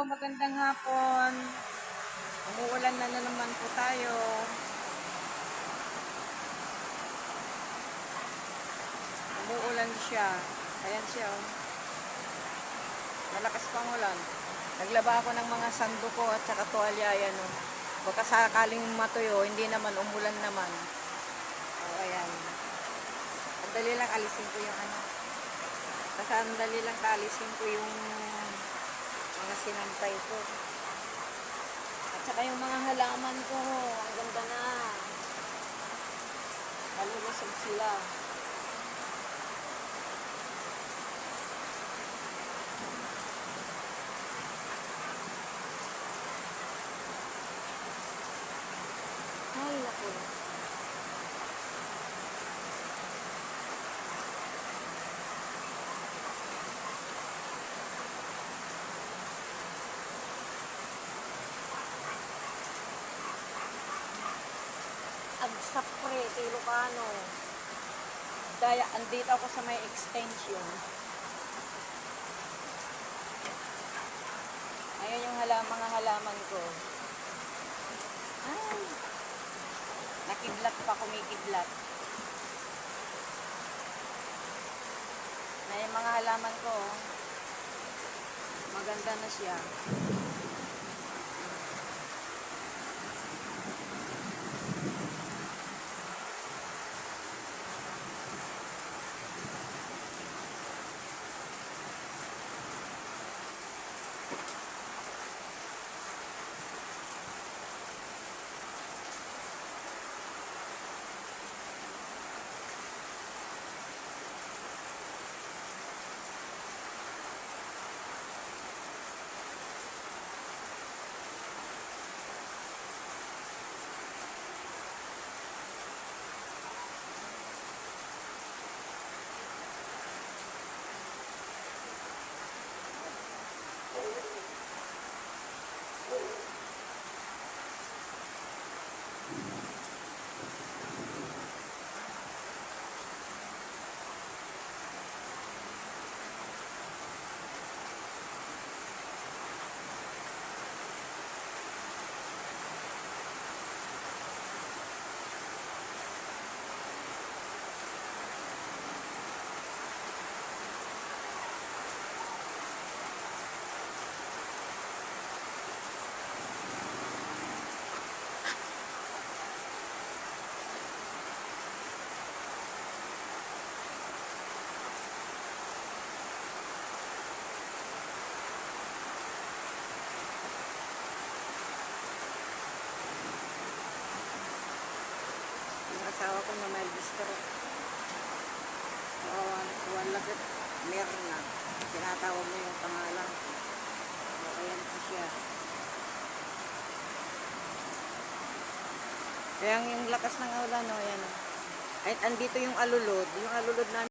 magandang hapon. Umuulan na naman po tayo. Umuulan siya. Ayan siya, oh. Malakas pang ulan. Naglaba ako ng mga sando ko at saka tuwalya, ayan, oh. Baka sakaling matuyo, hindi naman, umulan naman. Oh, ayan. Sandali lang, alisin ko yung ano. Sandali lang, alisin ko yung mga sinampay ko. At saka yung mga halaman ko, ang ganda na. Malulusog sila. Ay, naku. Agsapre, Ilocano. Daya, andito ako sa may extension. Ayan yung mga halaman ko. Ay, nakidlat pa, kumikidlat. Ayan yung mga halaman ko. Maganda na siya. Asawa ko na may stroke. Walagat Merna. Tinatawag mo yung pangalan ko. Ayan po siya. Kaya yung lakas ng ulan, no, ayan. Ay, andito yung alulod. Yung alulod namin.